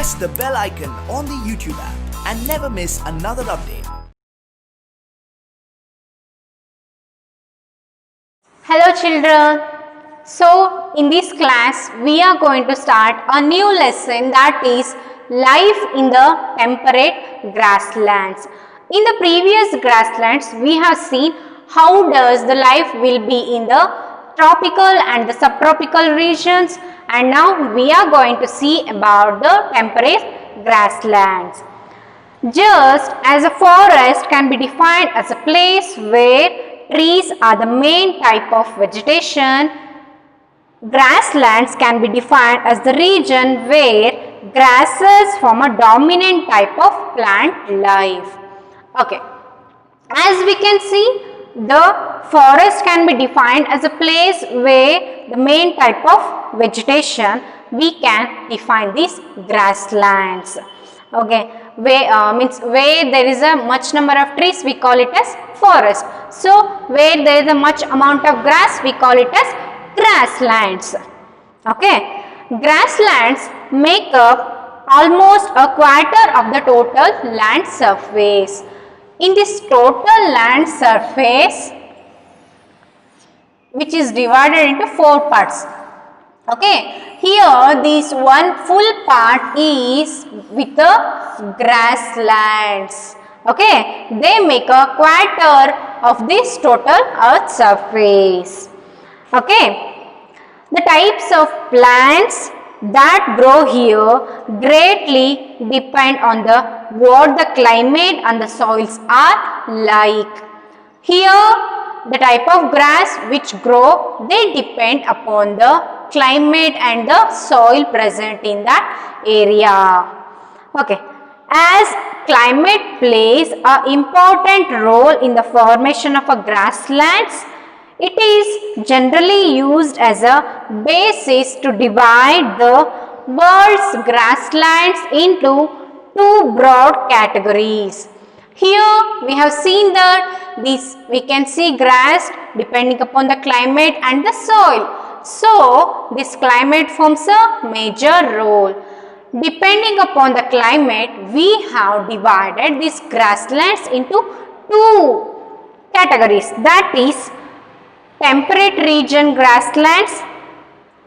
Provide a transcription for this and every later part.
press the bell icon on the YouTube app and never miss another update. Hello children. So in this class we are going to start a new lesson, that is life in the temperate grasslands. In the previous grasslands we have seen how does the life will be in the tropical and the subtropical regions, and now we are going to see about the temperate grasslands. Just as a forest can be defined as a place where trees are the main type of vegetation, grasslands can be defined as the region where grasses form a dominant type of plant life. Okay, as we can see, the forest can be defined as a place where the main type of vegetation, we can define these grasslands. Okay, where there is a much number of trees, we call it as forest. So where there is a much amount of grass, we call it as grasslands. Okay, grasslands make up almost a quarter of the total land surface. In this total land surface, which is divided into 4 parts. Okay, here this one full part is with the grasslands. Okay, they make a quarter of this total earth surface. Okay, the types of plants that grow here greatly depend on what the climate and the soils are like. Here the type of grass which grow, they depend upon the climate and the soil present in that area. Okay, as climate plays an important role in the formation of a grasslands, it is generally used as a basis to divide the world's grasslands into 2 broad categories. Here we have seen that we can see grass depending upon the climate and the soil. So this climate forms a major role. Depending upon the climate, we have divided these grasslands into 2 categories, that is temperate region grasslands,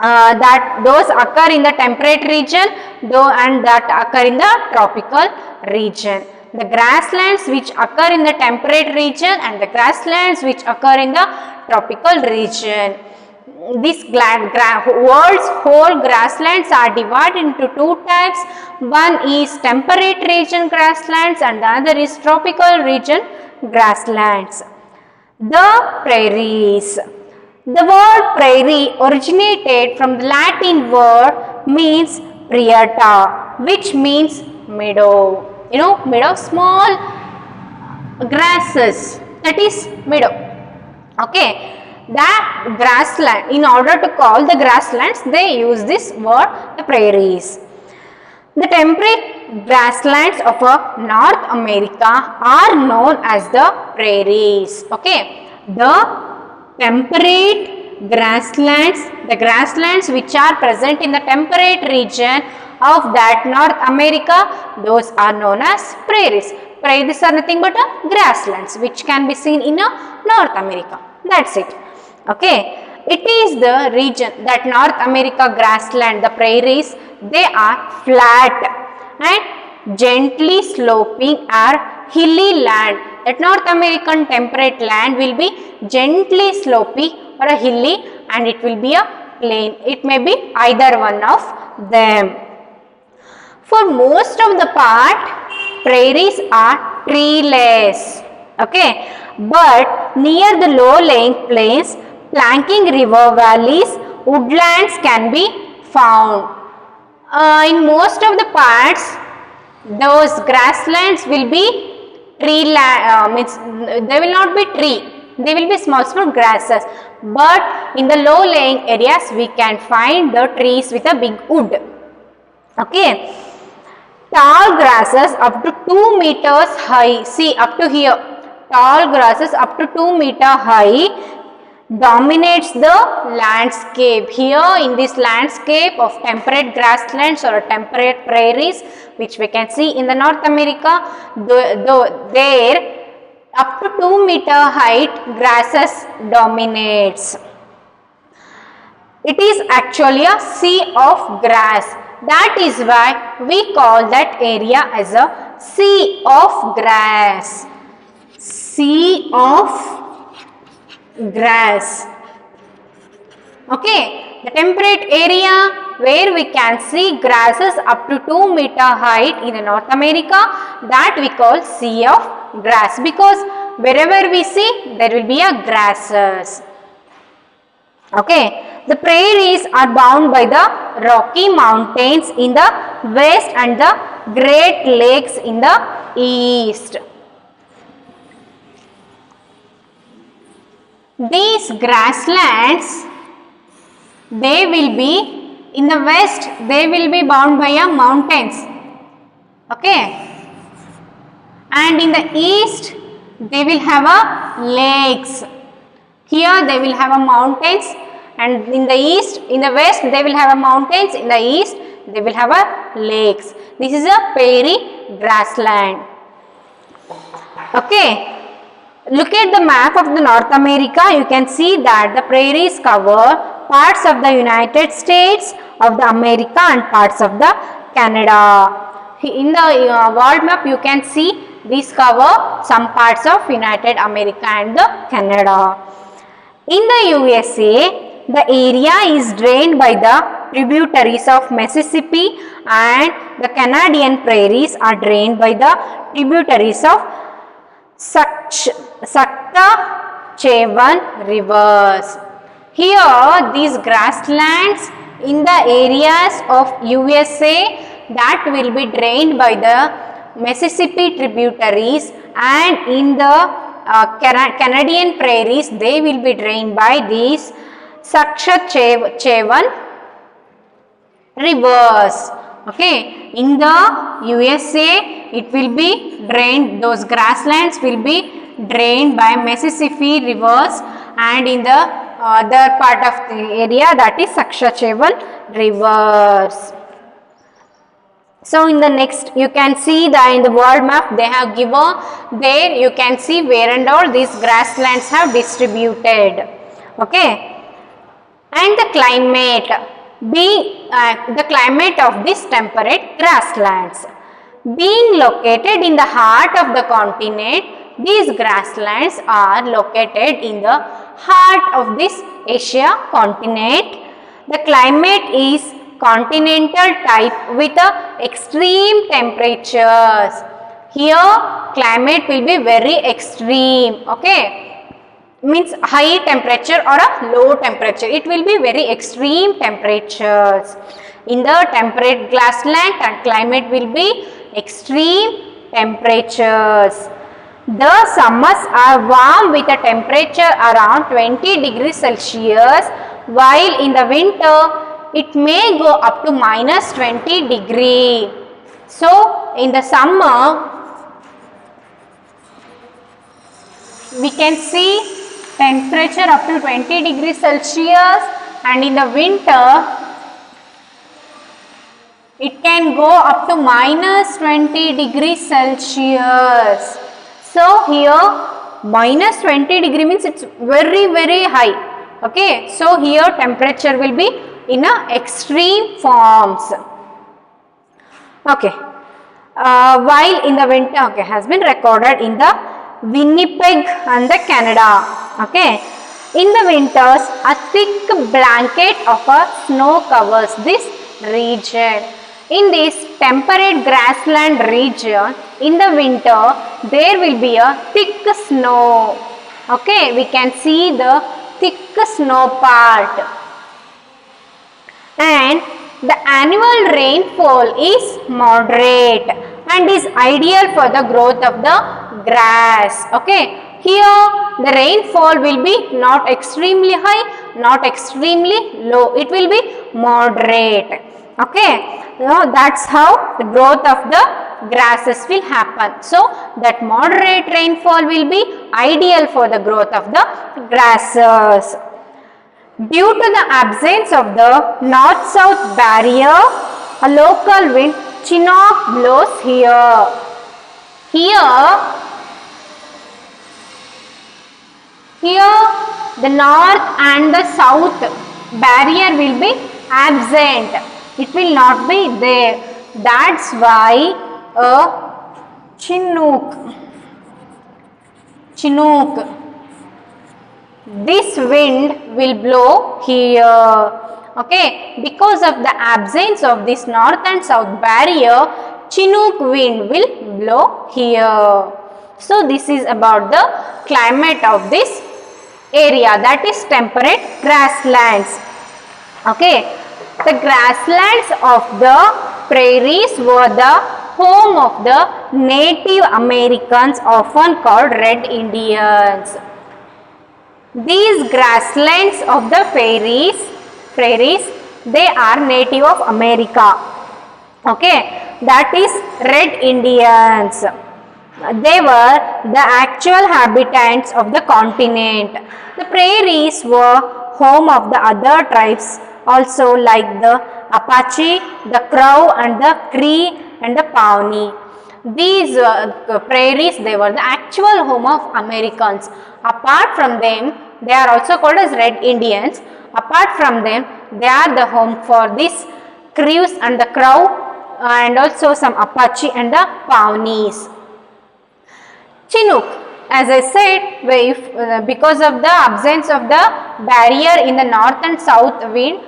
that those occur in the temperate region and that occur in the tropical region. The grasslands which occur in the temperate region and the grasslands which occur in the tropical region. This world's whole grasslands are divided into 2 types. One is temperate region grasslands and the other is tropical region grasslands. The prairies. The word prairie originated from the Latin word means prieta, which means meadow. You know, meadow, small grasses, that is meadow. Okay, that grassland, in order to call the grasslands, they use this word, the prairies. The temperate grasslands of North America are known as the prairies. Okay, the temperate grasslands, the grasslands which are present in the temperate region of that North America, those are known as prairies. Prairies are nothing but grasslands which can be seen in North America. That's it. Okay, it is the region that North America grassland, the prairies, they are flat and gently sloping or hilly land. That North American temperate land will be gently sloping or a hilly, and it will be a plain. It may be either one of them. For most of the part, prairies are treeless. Okay, but near the low-lying plains, flanking river valleys, woodlands can be found. In most of the parts, those grasslands will be tree land, they will not be tree, they will be small grasses, but in the low-lying areas we can find the trees with a big wood. Okay, tall grasses up to 2 meters high, see up to here, tall grasses up to 2 meter high dominates the landscape. Here in this landscape of temperate grasslands or temperate prairies, which we can see in the North America, there up to 2-meter height grasses dominates. It is actually a sea of grass. That is why we call that area as a sea of grass. Sea of grass. Okay, the temperate area where we can see grasses up to 2-meter height in North America, that we call sea of grass, because wherever we see there will be a grasses. Okay, the prairies are bound by the Rocky Mountains in the west and the Great Lakes in the east. These grasslands, they will be in the west, they will be bound by a mountains. Okay, and in the east they will have a lakes. Here they will have a mountains, and in the east, in the west they will have a mountains, in the east they will have a lakes. This is a prairie grassland. Okay, look at the map of the North America. You can see that the prairies cover parts of the United States of the America and parts of the Canada. In the world map you can see these cover some parts of United America and the Canada. In the USA, the area is drained by the tributaries of Mississippi, and the Canadian prairies are drained by the tributaries of Saskatchewan rivers. Here these grasslands in the areas of USA, that will be drained by the Mississippi tributaries, and in the Canadian prairies they will be drained by these Saskatchewan rivers. Okay, in the USA it will be drained, those grasslands will be drained by Mississippi rivers, and in the other part of the area, that is Saskatchewan rivers. So in the next you can see that in the world map they have given, there you can see where and all these grasslands have distributed. Okay, and the climate, the climate of these temperate grasslands. Being located in the heart of the continent, these grasslands are located in the heart of this Asia continent. The climate is continental type with extreme temperatures. Here climate will be very extreme. Okay, means high temperature or a low temperature. It will be very extreme temperatures. In the temperate grassland, climate will be extreme temperatures. The summers are warm with a temperature around 20 degrees Celsius, while in the winter it may go up to minus 20 degree. So in the summer we can see temperature up to 20 degrees Celsius, and in the winter it can go up to minus 20 degrees Celsius. So here minus 20 degree means it's very high. Okay, so here temperature will be in a extreme forms. Okay, while in the winter, okay, has been recorded in the Winnipeg and the Canada. Okay, in the winters a thick blanket of a snow covers this region. In this temperate grassland region, in the winter there will be a thick snow. Okay, we can see the thick snow part, and the annual rainfall is moderate and is ideal for the growth of the grass. Okay, here the rainfall will be not extremely high, not extremely low, it will be moderate. Okay, so that's how the growth of the grasses will happen. So that moderate rainfall will be ideal for the growth of the grasses. Due to the absence of the north-south barrier, a local wind Chinook blows here. Here the north and the south barrier will be absent. It will not be there. That's why a Chinook. This wind will blow here. Okay, because of the absence of this north and south barrier, Chinook wind will blow here. So this is about the climate of this area, that is temperate grasslands. Okay, the grasslands of the prairies were the home of the Native Americans, often called Red Indians. These grasslands of the prairies, they are native of America. Okay, that is Red Indians. They were the actual habitants of the continent. The prairies were home of the other tribes also, like the Apache, the Crow and the Cree and the Pawnee. These prairies, they were the actual home of Americans. Apart from them, they are also called as Red Indians. Apart from them, they are the home for these Crees and the Crow and also some Apache and the Pawnees. Chinook, as I said, because of the absence of the barrier in the north and south wind,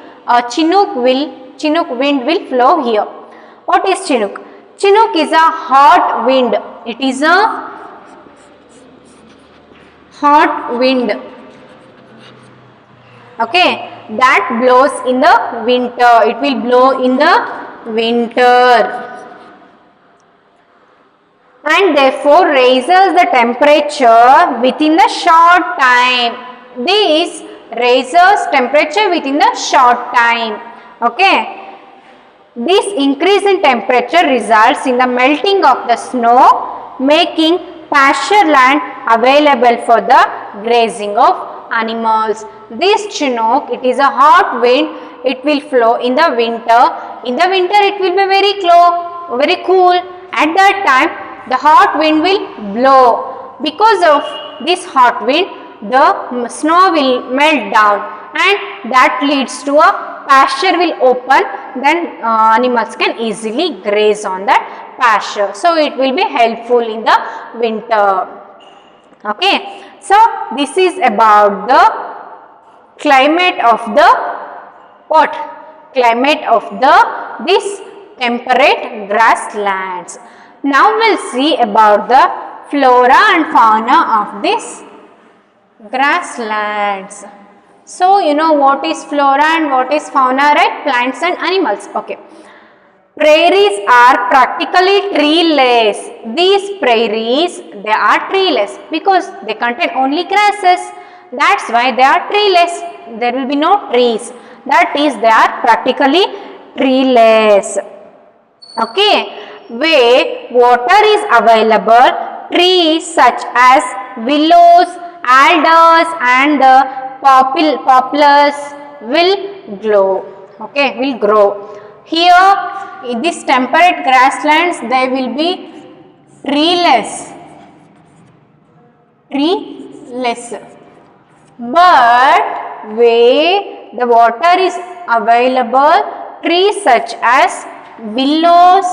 Chinook wind will flow here. What is Chinook? Chinook is a hot wind. It is a hot wind. Okay, that blows in the winter. It will blow in the winter. And therefore raises the temperature within the short time. This raises temperature within the short time. Okay. This increase in temperature results in the melting of the snow, making pasture land available for the grazing of animals. This Chinook, it is a hot wind. It will flow in the winter. In the winter, it will be very cool. At that time, the hot wind will blow. Because of this hot wind, the snow will melt down, and that leads to a pasture will open. Then animals can easily graze on that pasture. So it will be helpful in the winter. Okay. So this is about the climate of the climate of this temperate grasslands. Now we'll see about the flora and fauna of this grasslands. So you know what is flora and what is fauna, right? Plants and animals. Okay. Prairies are practically treeless. These prairies, they are treeless because they contain only grasses. That's why they are treeless. There will be no trees. That is, they are practically treeless. Okay. Where water is available, trees such as willows, alders and the poplars will grow. Here in this temperate grasslands, they will be treeless. But where the water is available, trees such as willows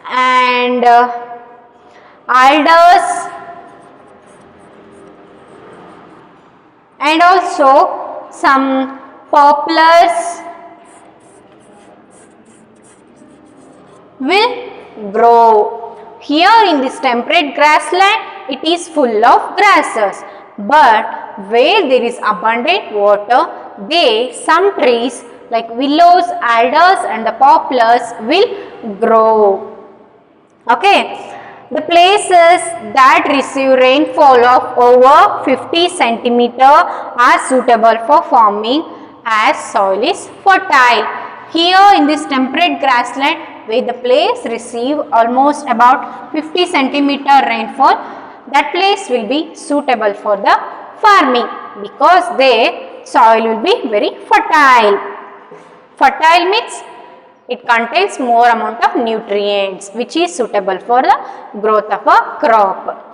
and alders and also some poplars will grow. Here in this temperate grassland, it is full of grasses, but where there is abundant water, some trees like willows, alders and the poplars will grow. Okay, the places that receive rainfall of over 50 centimeter are suitable for farming as soil is fertile. Here in this temperate grassland, where the place receive almost about 50 centimeter rainfall, that place will be suitable for the farming because their soil will be very fertile. Fertile means it contains more amount of nutrients which is suitable for the growth of a crop.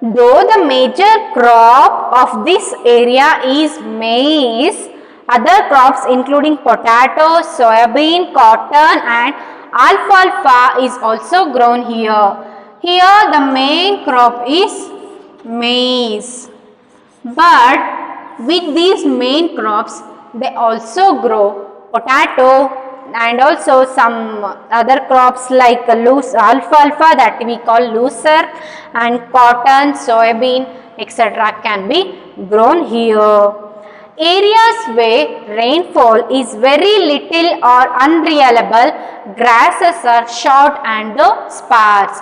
Though the major crop of this area is maize, other crops including potato, soybean, cotton and alfalfa is also grown here. Here the main crop is maize. But with these main crops, they also grow potato and also some other crops like loose alfalfa that we call looser and cotton, soybean, etc. can be grown here. Areas where rainfall is very little or unreliable, grasses are short and sparse.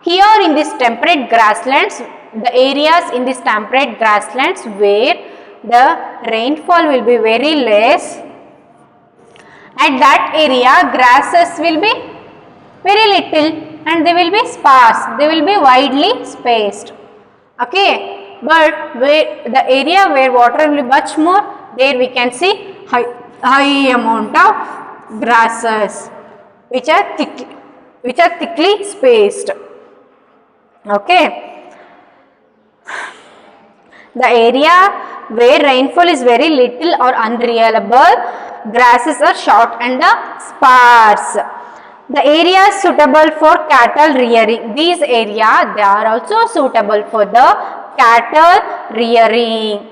Here in this temperate grasslands, the areas in this temperate grasslands where the rainfall will be very less, at that area grasses will be very little and they will be sparse, they will be widely spaced. Okay, but where the area where water will be much more, there we can see high amount of grasses which are thickly spaced. Okay, the area where rainfall is very little or unreliable, grasses are short and sparse. The areas suitable for cattle rearing, these areas they are also suitable for the cattle rearing.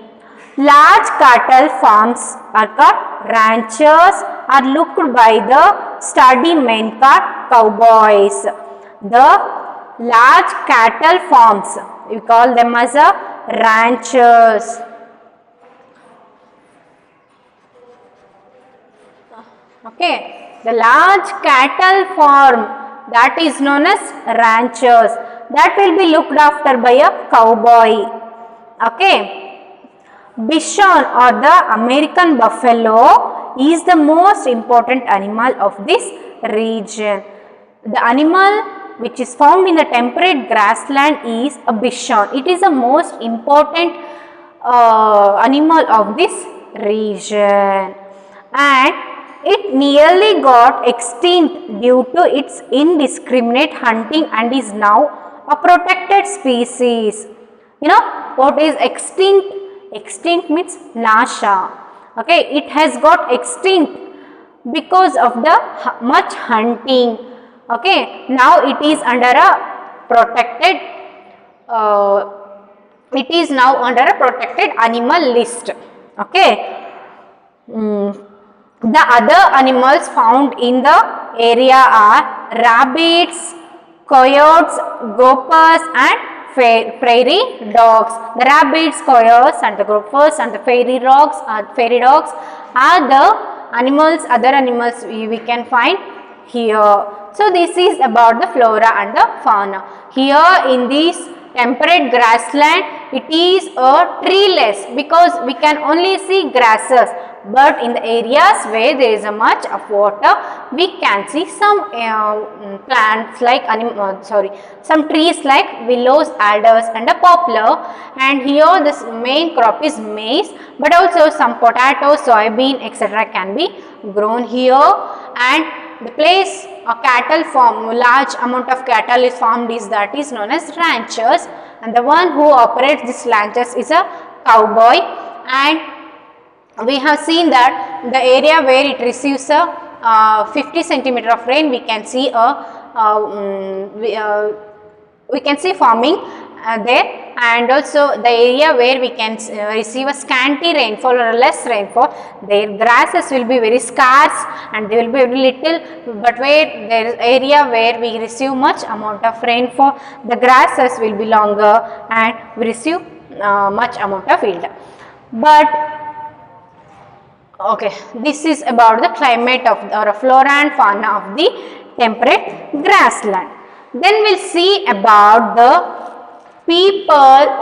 Large cattle farms are called ranchers, are looked by the sturdy men called cowboys. The large cattle farms, we call them as ranchers. Okay, the large cattle farm that is known as ranchers, that will be looked after by a cowboy. Okay, bison or the American buffalo is the most important animal of this region. The animal which is found in the temperate grassland is a bison. It is the most important animal of this region and it nearly got extinct due to its indiscriminate hunting and is now a protected species. You know what is extinct? Extinct means nasha. Okay, it has got extinct because of the much hunting. Okay, now it is under a protected it is now under a protected animal list. Okay. The other animals found in the area are rabbits, coyotes, gophers and prairie dogs. The rabbits, coyotes and the gophers and the fairy dogs are the animals, other animals we can find here. So this is about the flora and the fauna. Here in this temperate grassland, it is a treeless because we can only see grasses. But in the areas where there is a much of water, we can see some plants like some trees like willows, alders and a poplar. And here this main crop is maize, but also some potato, soybean etc. can be grown here. And the place a cattle farm, large amount of cattle is farmed is that is known as ranchers, and the one who operates these ranchers is a cowboy. And we have seen that the area where it receives a 50 centimeter of rain, we can see we can see farming there, and also the area where we can receive a scanty rainfall or less rainfall, their grasses will be very scarce and they will be very little. But where there is area where we receive much amount of rainfall, the grasses will be longer and we receive much amount of yield. But okay, this is about the climate of or flora and fauna of the temperate grassland. Then we will see about the people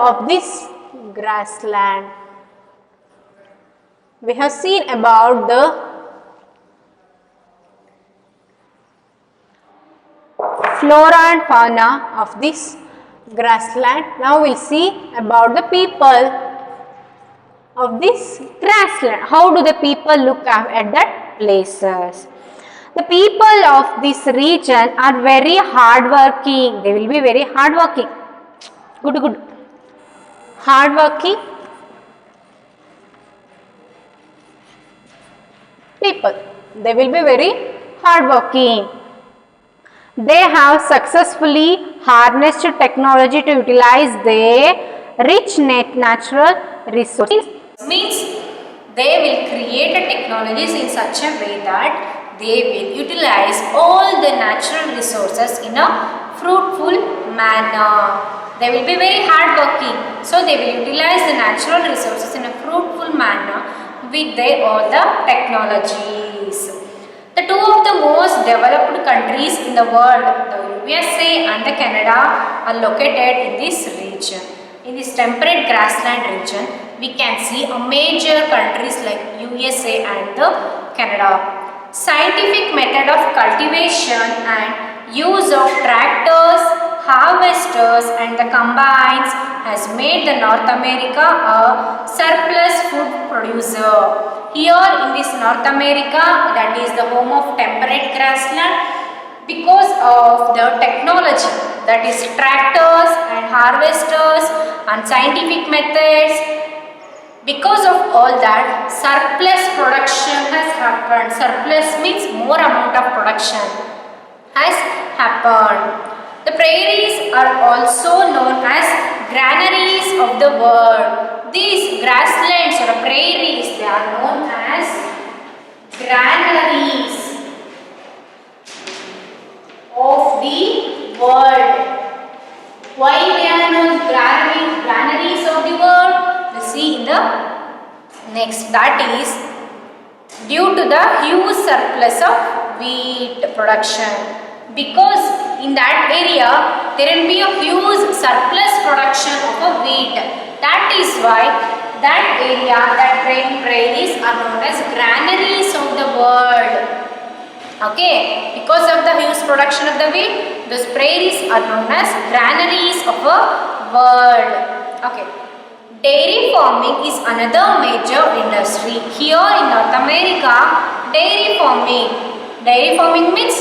of this grassland. We have seen about the flora and fauna of this grassland. Now we'll see about the people of this grassland. How do the people look at that places? The people of this region are very hardworking. They will be very hardworking. Good. Hardworking people. They will be very hardworking. They have successfully harnessed technology to utilize their rich natural resources. Means they will create a technologies in such a way that they will utilize all the natural resources in a fruitful manner. They will be very hardworking, so they will utilize the natural resources in a fruitful manner with their all the technologies. The two of the most developed countries in the world, the USA and the Canada, are located in this region. In this temperate grassland region, we can see a major countries like USA and the Canada. Scientific method of cultivation and use of tractors, harvesters and the combines has made the North America a surplus food producer. Here in this North America, that is the home of temperate grassland, because of the technology, that is tractors and harvesters and scientific methods, because of all that, surplus production has happened. Surplus means more amount of production has happened. The prairies are also known as granaries of the world. These grasslands or prairies, they are known as granaries of the world. Why they are known granaries of the world? We'll see in the next. That is due to the huge surplus of wheat production. Because in that area there will be a huge surplus production of a wheat. That is why that area, that prairies are known as granaries of the world. Okay, because of the huge production of the wheat, those prairies are known as granaries of a world. Okay, dairy farming is another major industry. Here in North America, dairy farming means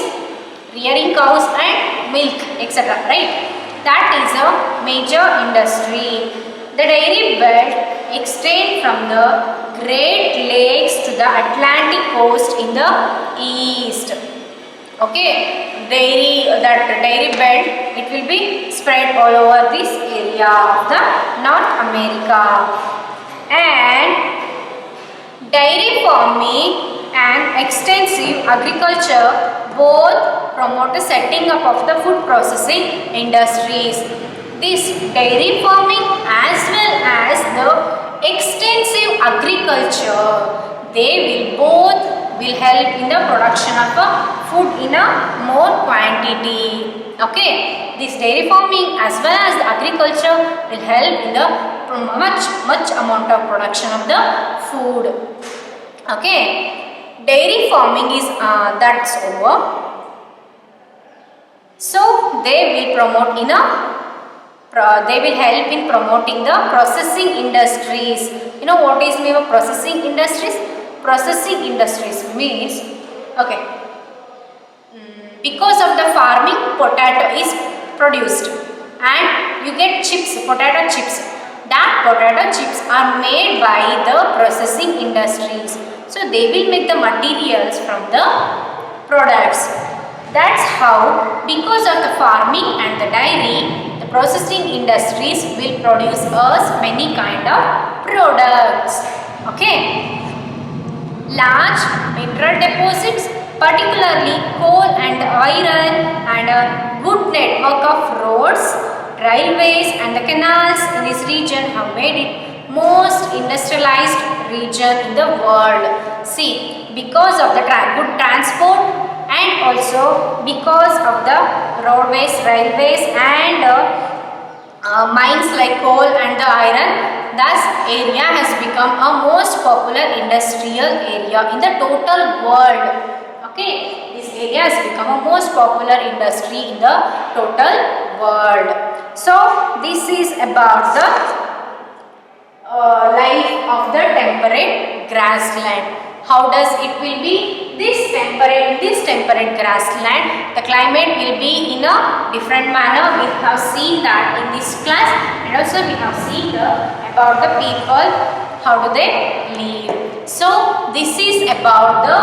rearing cows and milk, etc. Right? That is a major industry. The dairy belt extends from the Great Lakes to the Atlantic coast in the east. Okay, that dairy belt, it will be spread all over this area of the North America. And dairy farming and extensive agriculture both promote the setting up of the food processing industries. This dairy farming as well as the extensive agriculture, they will help in the production of food in a more quantity. Okay, this dairy farming as well as the agriculture will help in the much amount of production of the food. Okay, dairy farming is that's over. So they will help in promoting the processing industries. You know what is mean of processing industries? Processing industries means, okay, because of the farming, potato is produced and you get potato chips. That potato chips are made by the processing industries. So they will make the materials from the products. That's how, because of the farming and the dairy, the processing industries will produce us many kind of products. Okay. Large mineral deposits, particularly coal and iron, and a good network of roads, railways and the canals in this region have made it most industrialized region in the world. See, because of the good transport and also because of the roadways, railways and mines like coal and the iron, thus area has become a most popular industrial area in the total world. Okay, this area has become a most popular industry in the total world. So this is about the life of the temperate grassland. How does it will be? This temperate grassland, the climate will be in a different manner. We have seen that in this class, and also we have seen about the people, how do they live. So this is about the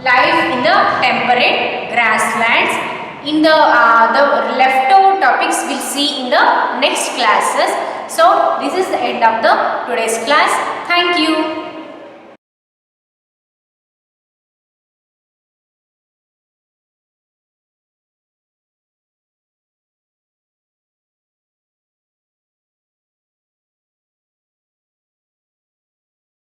life in the temperate grasslands. In the leftover topics we'll see in the next classes. So this is the end of the today's class. Thank you.